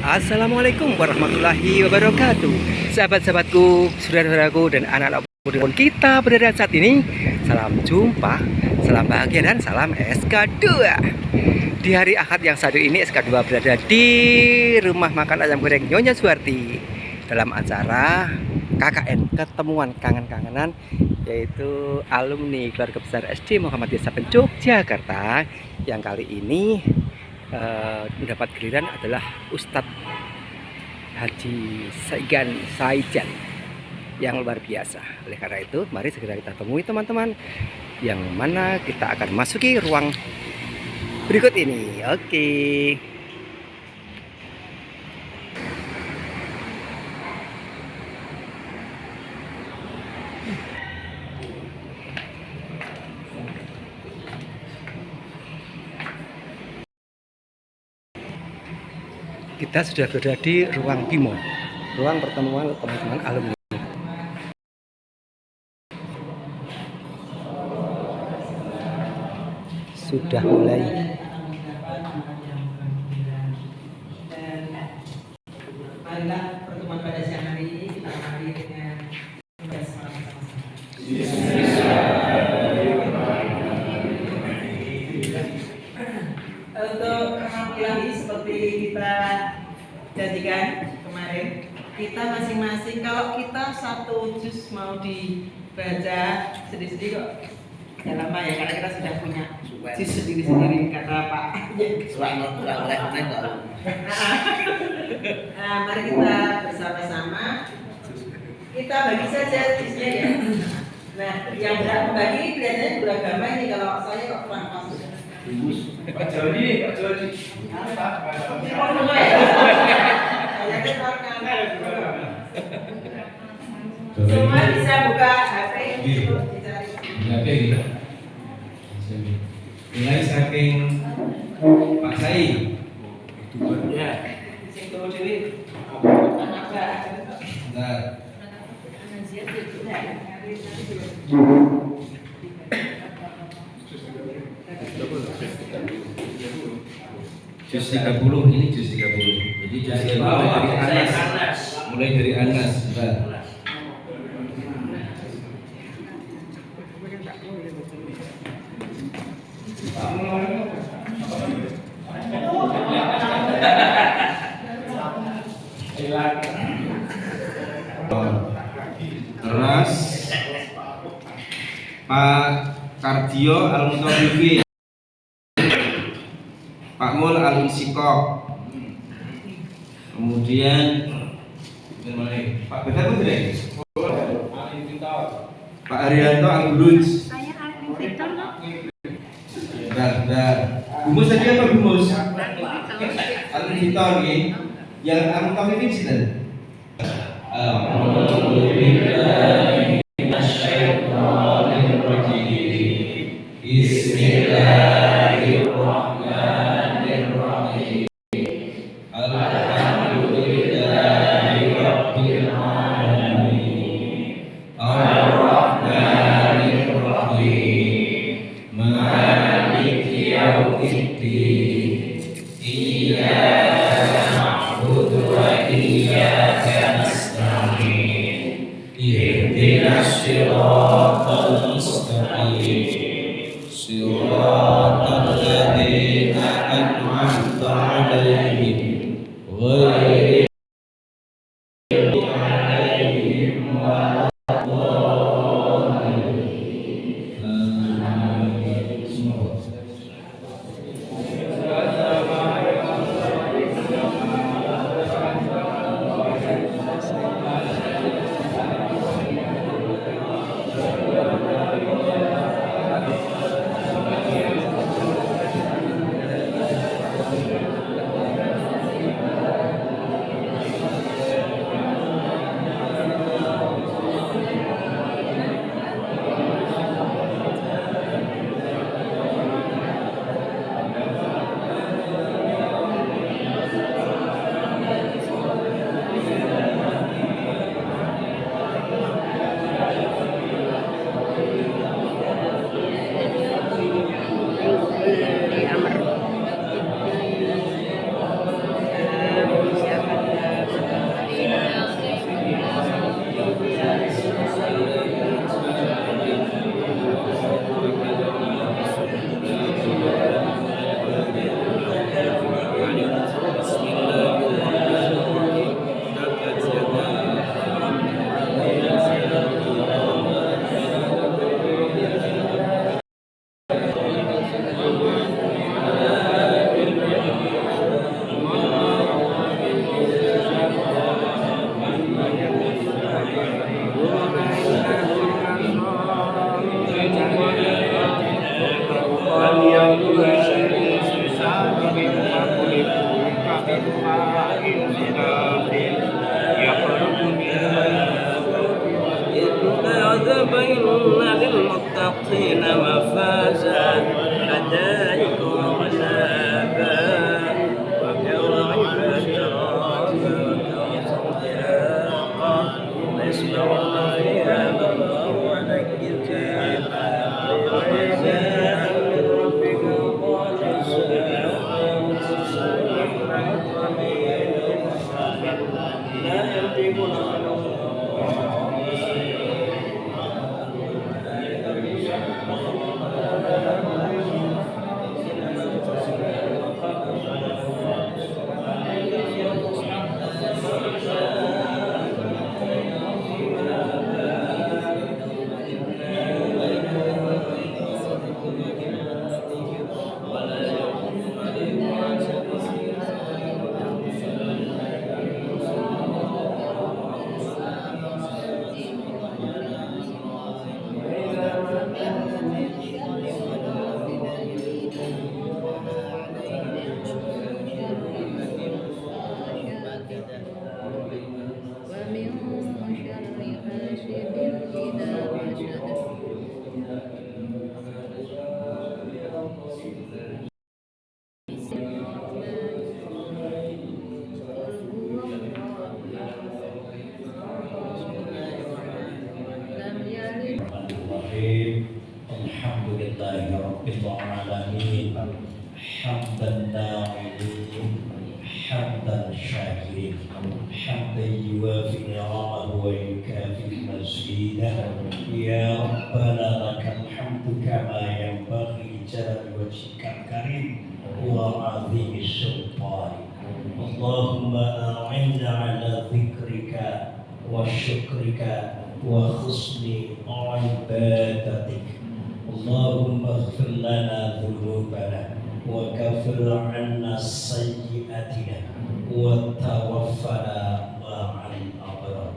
Assalamualaikum warahmatullahi wabarakatuh. Sahabat-sahabatku, saudara-saudaraku, dan anak-anak pun kita berada saat ini. Salam jumpa, salam bahagia, dan salam SK2. Di hari Ahad yang satu ini, SK2 berada di rumah makan ayam goreng Nyonya Suwarti dalam acara KKN, Ketemuan Kangen-Kangenan, yaitu alumni keluarga besar SD Muhammadiyah Saben Yogyakarta, yang kali ini mendapat giliran adalah Ustadz Haji Saigan Saijan yang luar biasa. Oleh karena itu, mari segera kita temui teman-teman, yang mana kita akan masuki ruang berikut ini. Oke. Kita sudah berada di ruang BIMO, ruang pertemuan teman-teman alumni. Sudah mulai. Marilah pertemuan pada siang hari ini kita akhiri dengan bersama-sama. Untuk penampilan seperti kita jadikan kemarin, kita masing-masing, kalau kita satu juz mau dibaca sedih-sedih kok ya lama ya, karena kita sudah punya juz sendiri-sendiri, kata Pak. Nah, mari kita bersama-sama kita bagi saja juznya ya. Nah, yang berhak membagi kelihatannya beragama ini, kalau saya kok kurang pas. Pak Jody. Semua bisa buka HP untuk dicari. Mulai saking Pak Sai. Ya. Sing turu dhewe. Bentar. Juz 30, ini juz 30. Jadi juz 30 dari Anas. Mulai dari Anas. Bentar. Terus Pak Kardio Al-Mutawiffi, Pak Mul Al-Insikok, kemudian Pak Betar Putri, Pak Arianto Al-Buluj. Saya Alvin Victor loh. Bentar. Gumus tadi apa Gumus? Alvin Victor nih. Yang Al-Mutawiffi sih. Bismillahirrahmanirrahim. Alhamdulillahirabbil alamin. Ar-Rahmanirrahim. Maliki yaumiddin. Iyyaka na'budu wa iyyaka nasta'in. Ihdinas siratal mustaqim. Siratal ladzina an'amta 'alaihim ghairil maghdubi 'alaihim waladdallin. Amin. للمتقين مفازا حدائق وعنابا وكواعب أترابا وكأسا دهاقا لا يسمعون فيها لغوا ولا كتابا وجزاء من ربك خالصا لا ينطقون Alhamdulillahirrabbilalamin hamdan na'imin hamdan syakirin hamdan yuwafi ni'amahu wa yukafi mazidah ya Rabbana lakal hamdu kama yanbaghi li jalali wajhikal karim wa 'azimi sultani Allahumma a'inna 'ala dzikrika wa syukrika wa husni ibadatik Allahumma ighfir lana dhunubana wa kaffir 'anna sayyi'atina wa tawaffana ma'al abrar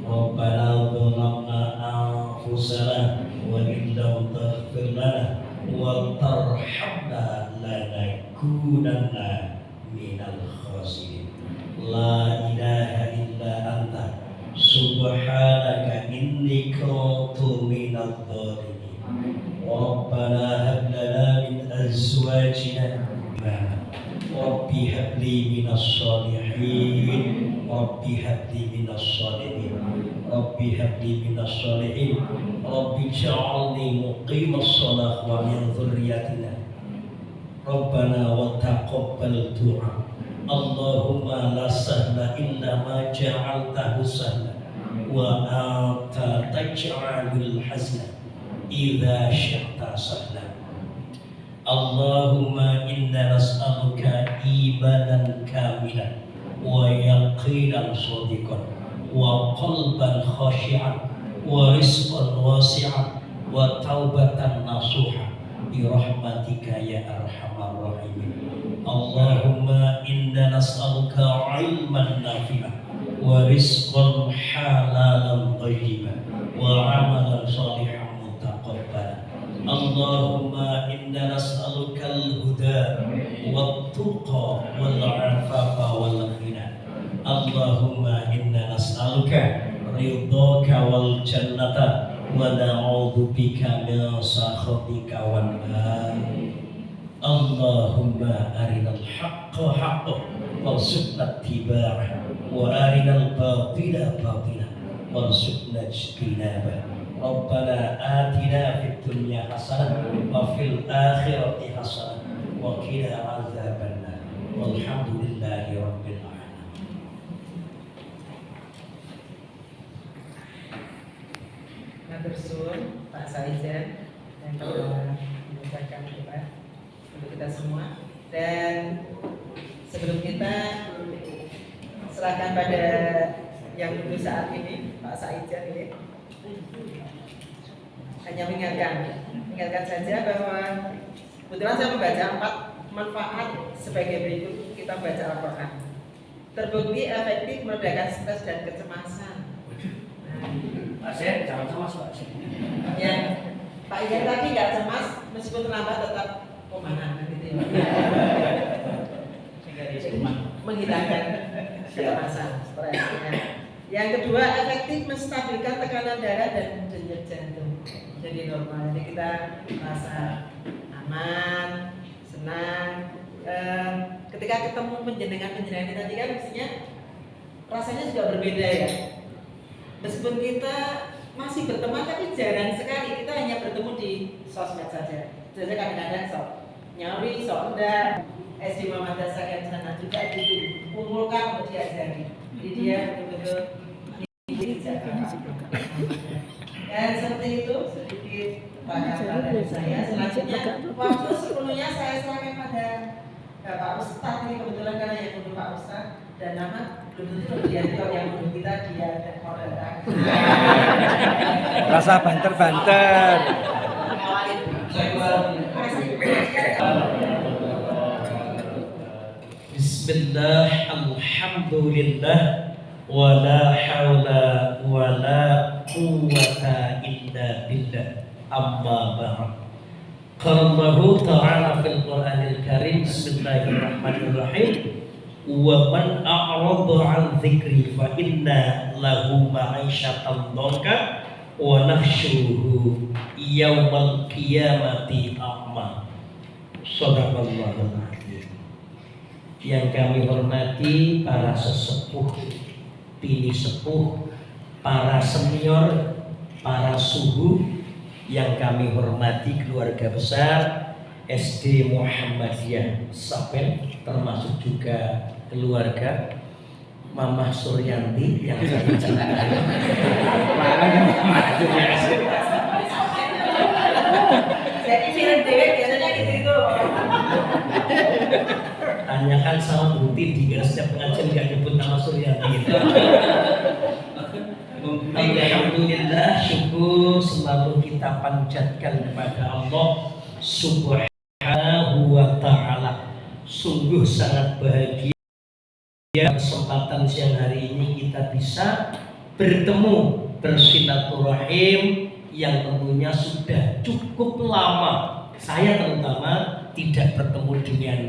Rabbana dhalamna anfusana wa in lam taghfir lana wa tarhamna lanakunanna minal khasirin la ilaha illa anta subhanaka inni kuntu minadh dhalimin ربنا هب لنا من أزواجنا ربي هب لي من الصالحين ربي هب لي من الصالحين ربي هب لي من الصالحين ربي اجعلني مقيم الصلاة ومن ذريتنا ربنا وتقبل دعاء اللهم لا سهل إلا ما جعلته سهلا وأنت تجعل الحزن إذا شئت سهلا اللهم إنا نسألك إيمانا كاملا ويقينا صادقا وقلبا خاشعا ورزقا واسعا وتوبة نصوحا برحمتك يا أرحم الراحمين اللهم إنا نسألك علما نافعا ورزقا حلالا طيبا وعملا صالحا اللهم إنا نسألك الهدى والتقى والعفاف والغنى اللهم إنا نسألك رضاك والجنة ونعوذ بك من سخطك والنار اللهم أرنا الحق حقا وارزقنا اتباعه وأرنا الباطل باطلا وارزقنا اجتنابه ربنا آتنا في الدنيا حسنة وفي الآخرة حسنة وقنا عذاب النار والحمد لله رب العالمين. Matur Pak Saijan yang telah mengucapkan doa untuk kita semua, dan sebelum kita serahkan pada yang dulu saat ini Pak Saijan ini, hanya mengingatkan saja bahwa kebetulan saya membaca 4 manfaat sebagai berikut. Kita baca Al-Quran. Terbukti efektif meredakan stres dan kecemasan. Pak Sen, jangan cemas Pak Sen. Ya, Pak Ian tadi nggak cemas, meskipun terlambat tetap komandan gitu ya. Menghilangkan kecemasan, stres. Yang kedua, efektif menstabilkan tekanan darah dan denyut jantung. jadi normal. Jadi kita rasa aman, senang. Ketika ketemu penjenengan kita tadi kan mestinya rasanya juga berbeda ya. Meskipun kita masih berteman tapi jarang sekali, kita hanya bertemu di sosmed saja. Jadi kadang-kadang sok nyawi, sok enggak. SD Muhammad Dasar sana juga dikumpulkan untuk diajari. Jadi dia betul-betul dan seperti itu sedikit perkataan dari saya. Selanjutnya waktu sepenuhnya saya serahkan pada Pak Ustadz. Ini kebetulan karena yang untuk Pak Ustadz dan nama belum tentu dia kalau yang untuk kita dia dan orang. Rasa banter-banter. Bismillah, alhamdulillah, wala hawla wala quwwata illa billah, amma ba'd. Qala Allah Ta'ala fil Qur'anil Karim, Bismillahirrahmanirrahim, wa man a'rada 'an dzikri fa inna lahu ma'isyatan dhanka wa nahsyuruhu yaumal qiyamati a'ma. Shadaqallahul azim. Yang kami hormati para sesepuh, pilih sepuh, para senior, para suhu, yang kami hormati keluarga besar SD Muhammadiyah Sapen, termasuk juga keluarga Mama Suryanti yang saya cintai. Jadi film dewek biasanya gitu. Tanyakan sama Buti di setiap pengajian gak nyebut nama Suryanti. Alhamdulillah, syukur selalu kita panjatkan kepada Allah Subhanahu wa Ta'ala. Sungguh sangat bahagia kesempatan siang hari ini kita bisa bertemu, bersilaturahim yang tentunya sudah cukup lama saya terutama tidak bertemu dengan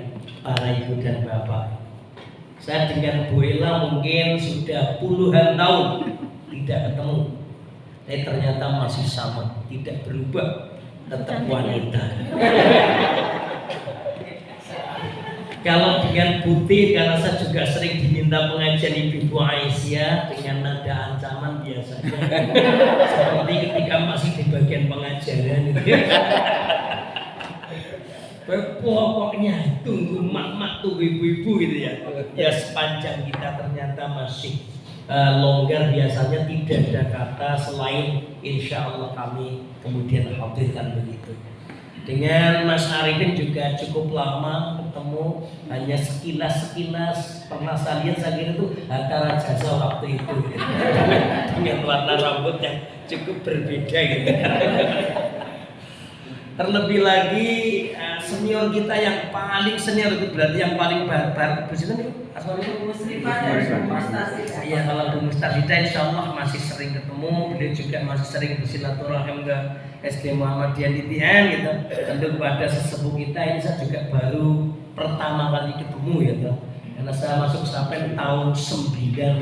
para ibu dan bapak. Saya dengan Bu Ella mungkin sudah puluhan tahun tidak ketemu, tapi ternyata masih sama, tidak berubah, tetap wanita. Kalau dengan Putih, karena saya juga sering diminta pengajian Ibu Aisyah dengan nada ancaman biasanya, seperti ketika masih di bagian pengajaran itu. Pokoknya tunggu mak-mak, tunggu ibu-ibu gitu ya. Ya sepanjang kita ternyata masih longgar, biasanya tidak ada kata selain insya Allah kami kemudian hadirkan begitu. Dengan Mas Arifin juga cukup lama ketemu, hanya sekilas pernah saya lihat, saya kira itu antara jasa waktu itu gitu. Dengan warna rambut yang cukup berbeda gitu. Terlebih lagi senior kita yang paling senior itu berarti yang paling baru itu asal itu Muslimah dan Mustasidah. Iya, kalau Bu Mustasidah insya Allah masih sering ketemu, beliau juga masih sering bersilaturahim ke SD Muhammadiyah Titian gitu. Tentu kepada sesepuh kita ini saya juga baru pertama kali ketemu gitu. Karena saya masuk sampai tahun 96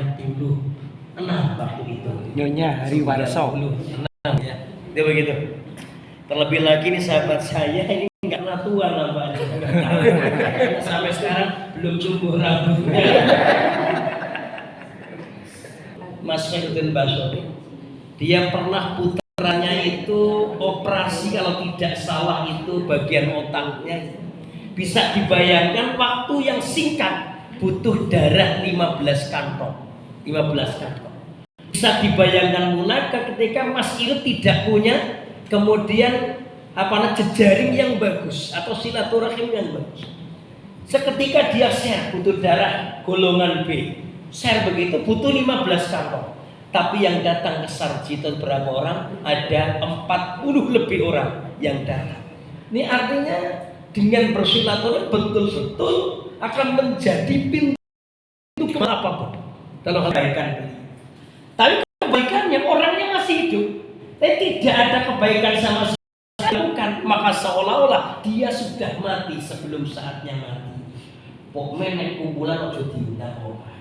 waktu itu. Nyonya Hari Warso. 96 ya. Itu begitu. Terlebih lagi nih sahabat saya ini nggak pernah tua nampaknya. Sampai sekarang belum tumbuh rambutnya. Mas Khairuddin Basori, dia pernah putranya itu operasi, kalau tidak salah itu bagian otaknya. Bisa dibayangkan waktu yang singkat butuh darah 15 kantong. 15 kantong. Bisa dibayangkan pula ketika Mas Irut tidak punya kemudian jejaring yang bagus atau silaturahim yang bagus. Seketika dia share butuh darah golongan B, share begitu butuh 15 kantong. Tapi yang datang ke Sarjito berapa orang? Ada 40 lebih orang yang datang. Ini artinya dengan bersilaturahim betul-betul akan menjadi pintu apapun dalam kebaikan. Tapi kebaikannya orangnya masih hidup, tapi tidak ada kebaikan sama sekali, maka seolah-olah dia sudah mati sebelum saatnya mati. Pokoknya naik kumpulan ojo diundang orang.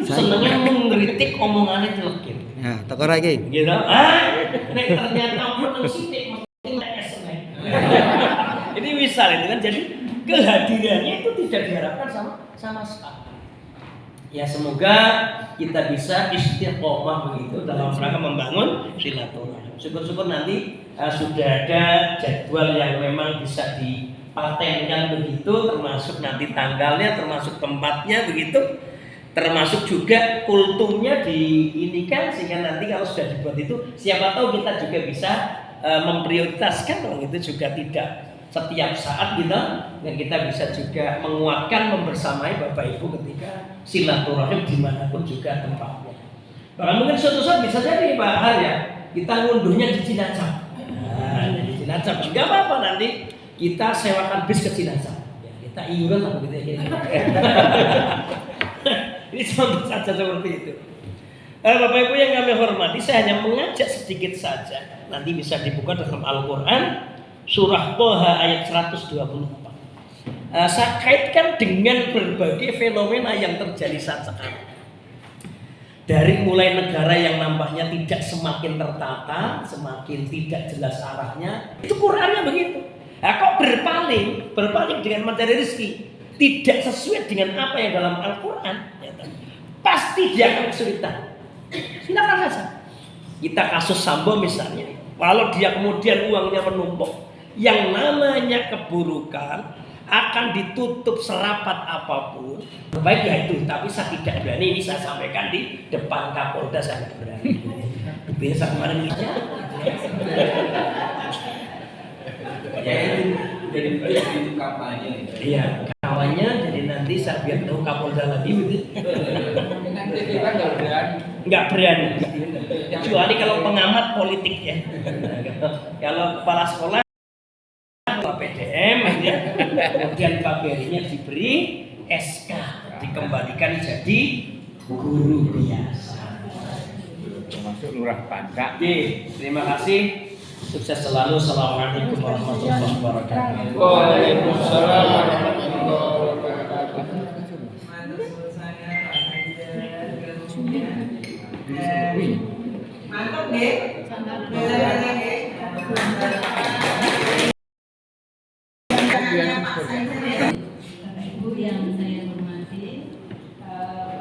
Senengnya mengkritik omongannya celekir. Nah, toko lagi. Gitu. Nek ternyata menang sithik mesti es. Ini misal itu kan, jadi kehadirannya itu tidak diharapkan sama sekali. Ya semoga kita bisa istiqomah begitu dalam rangka membangun silaturahim. Syukur-syukur nanti sudah ada jadwal yang memang bisa dipatenkan begitu, termasuk nanti tanggalnya, termasuk tempatnya begitu, termasuk juga kultumnya diinikan, sehingga nanti kalau sudah dibuat itu siapa tahu kita juga bisa memprioritaskan kalau itu juga tidak setiap saat gitu, dan kita bisa juga menguatkan membersamai Bapak Ibu ketika silaturahim dimanapun juga tempatnya. Bahkan mungkin suatu saat bisa jadi Pak Har ya, kita ngunduhnya di Cilacap. Nah, di Cilacap juga apa-apa, nanti kita sewakan bis ke Cilacap. Ya, kita iuran lah begitu ya. Ini contoh saja seperti itu. Bapak Ibu yang kami hormati, saya hanya mengajak sedikit saja. Nanti bisa dibuka dalam Al-Quran. Surah Toha ayat 124. Saya kaitkan dengan berbagai fenomena yang terjadi saat sekarang. Dari mulai negara yang nampaknya tidak semakin tertata, semakin tidak jelas arahnya, itu Qurannya begitu. Nah, kok berpaling dengan mencari rezeki, tidak sesuai dengan apa yang dalam Al-Quran, ya, pasti dia akan kesulitan. Silakan saja. Kita kasus Sambo misalnya, kalau dia kemudian uangnya menumpuk, yang namanya keburukan akan ditutup serapat apapun. Baik ya itu, tapi saya tidak berani, ini saya sampaikan di depan Kapolda, saya tidak berani. Biasa kemarin aja. Ya itu Jadi itu kampanye. Iya, kawannya jadi nanti saya biar tahu Kapolda lagi begitu. Nanti kita Nggak berani. Kecuali kalau pengamat politik ya. Kalau kepala sekolah PDM, kemudian KBRI-nya diberi SK, dikembalikan jadi guru biasa. Termasuk lurah Pandak. Oke, terima kasih. Sukses selalu. Assalamualaikum warahmatullahi wabarakatuh. Waalaikumsalam warahmatullahi wabarakatuh. Mantap deh. Ibu yang saya hormati,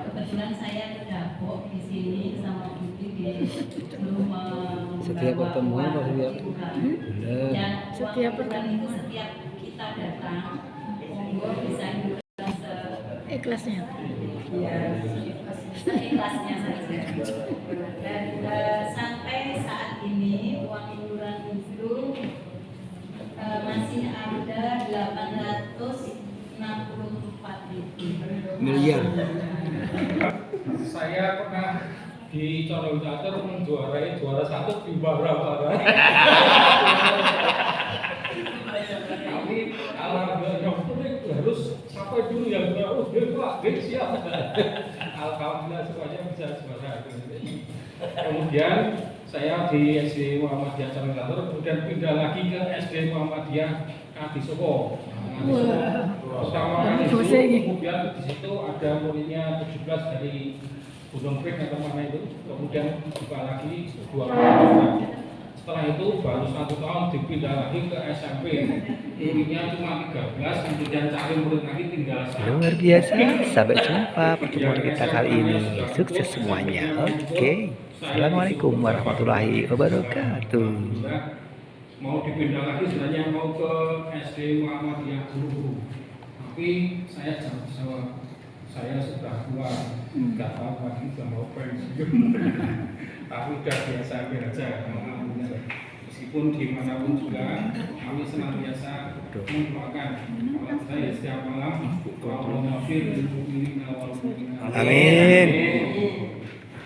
kebetulan saya kedapuk di sini sama Budi di Setiap pertemuan setiap pertemuan itu setiap kita datang, monggo bisa ikhlasnya. Ikhlasnya saja. Dan sampai saat ini uang iuran itu masih ada 864.000 miliar. Saya pernah di Condong Catur menjuarai juara satu di beberapa Tapi alhamdulillah yang harus sampai dulu yang Pak, siap. Alhamdulillah semuanya bisa juara. Kemudian saya di SD Muhammadiyah Condong Catur, kemudian pindah lagi ke SD Muhammadiyah Kadisoko. Pertama kali itu, kemudian di situ ada muridnya 17 dari Gunung Pring atau mana itu, kemudian buka lagi 2 tahun. Setelah itu baru 1 tahun dipindah lagi ke SMP. Muridnya cuma 13, kemudian cari murid lagi tinggal 1. Luar biasa. Sampai jumpa pertemuan kita kali ini. Sukses semuanya. Oke. Assalamualaikum warahmatullahi wabarakatuh. Mau dipindah lagi sebenarnya mau ke SD Muhammadiyah Guru, tapi saya jangan jawab, saya sudah tua, nggak tahu lagi sudah mau pensiun, tapi udah biasa aja. Meskipun dimanapun juga kami senantiasa mendoakan kalau saya setiap malam Allah maghfir lil mu'minina wal mu'minat. Amin.